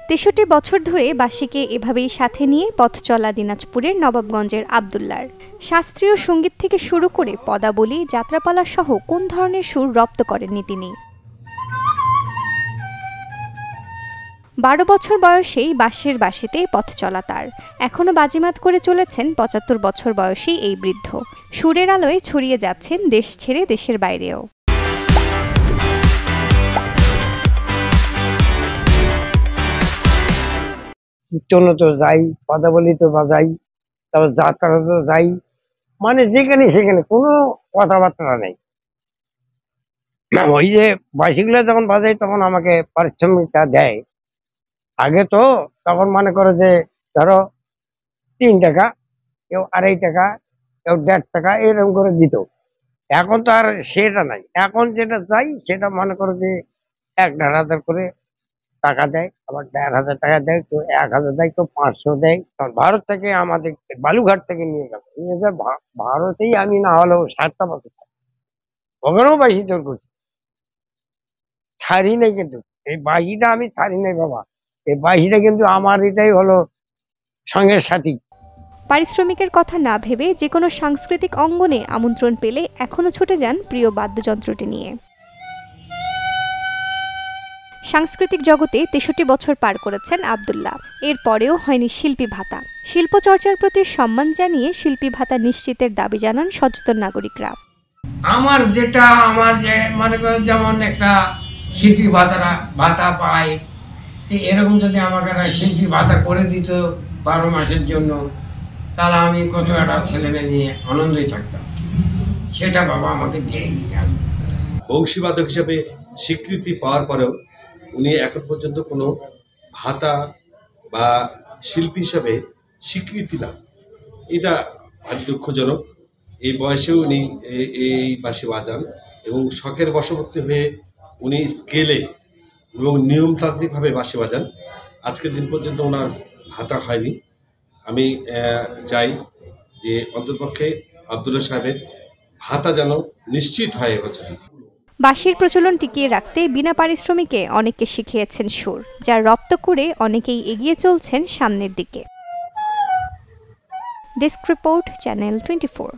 ৬৩ বছর ধরে বাঁশিকে এভাবেই সাথে নিয়ে পথ চলা দিনাজপুরের নবাবগঞ্জের আব্দুল্লার। শাস্ত্রীয় সঙ্গীত থেকে শুরু করে পদাবলী, যাত্রাপালা সহ কোন ধরনের সুর রপ্ত করেননি তিনি। ১২ বছর বয়সেই বাঁশের বাঁশিতে পথ চলা তার। এখনও বাজিমাত করে চলেছেন ৭৫ বছর বয়সী এই বৃদ্ধ। সুরের আলোয় ছড়িয়ে যাচ্ছেন দেশ ছেড়ে দেশের বাইরেও। কীর্তনও তো যাই, পদাবলী তো বাজাই, তারপর যাত্রা তো যাই, মানে যেখানে সেখানে কোনো কথাবার্তা নেই। ওই যে বাঁশিগুলো যখন বাজাই তখন আমাকে পারিশ্রমিকটা দেয়। আগে তো তখন মনে করো যে ধরো ৩ টাকা, কেউ ২.৫ টাকা, কেউ ১.৫ টাকা এরকম করে দিত। এখন তো আর সেটা নাই। এখন যেটা চাই সেটা মনে করো যে ১,৫০০ করে টাকা দেয়, আবার ১,৫০০ টাকা দেয়, কেউ ১,০০০ দেয়, কেউ ৫০০ দেয়। কারণ ভারত থেকে আমাদের বালুঘাট থেকে নিয়ে গেল, ভারতেই আমি না হলেও ৭টা বছর ওখানেও বাঁশি জোর করছি, ছাড়ি নাই। কিন্তু এই বাঁশিটা আমি ছাড়ি নাই বাবা। এই বাঁশিটা কিন্তু আমার এটাই হলো সঙ্গের সাথী। পারিশ্রমিকের কথা না ভেবে যে কোনো সাংস্কৃতিক অঙ্গনে আমন্ত্রণ পেলে এখনও ছুটে যান প্রিয় বাদ্যযন্ত্রটি নিয়ে। সাংস্কৃতিক জগতে ৬৩ বছর পার করেছেন আব্দুল্লাহ। এরপরেও হয়নি শিল্পী ভাতা। শিল্পচর্চার প্রতি সম্মান জানিয়ে শিল্পী ভাতা নিশ্চিতের দাবি জানান সচেতন নাগরিকরা। আমার যে মনে করেন যেমন একটা শিল্পী ভাতা পায়, এরকম যদি আমাকে একটা শিল্পী ভাতা করে দিত ১২ মাসের জন্য, তাহলে আমি কত একটা ছেলেমেয়ে নিয়ে আনন্দই থাকতাম। সেটা বাবা আমাকে দেয়নি। বংশীবাদক হিসাবে স্বীকৃতি পাওয়ার পরেও উনি এখন পর্যন্ত কোনো ভাতা বা শিল্পী হিসাবে স্বীকৃতি না, এটা ভারী দুঃখজনক। এই বয়সেও উনি এই বাঁশি বাজান এবং শখের বশবর্তী হয়ে উনি স্কেলে এবং নিয়মতান্ত্রিকভাবে বাঁশি বাজান। আজকের দিন পর্যন্ত ওনার ভাতা হয়নি। আমি চাই যে অন্ততপক্ষে আব্দুল্লাহ সাহেবের ভাতা যেন নিশ্চিত হয় এবছর। বাঁশির প্রচলন টিকিয়ে রাখতে বিনা পারিশ্রমিকে অনেককে শিখিয়েছেন সুর, যা রপ্ত করে অনেকেই এগিয়ে চলছেন সামনের দিকে। Desk report, channel 24।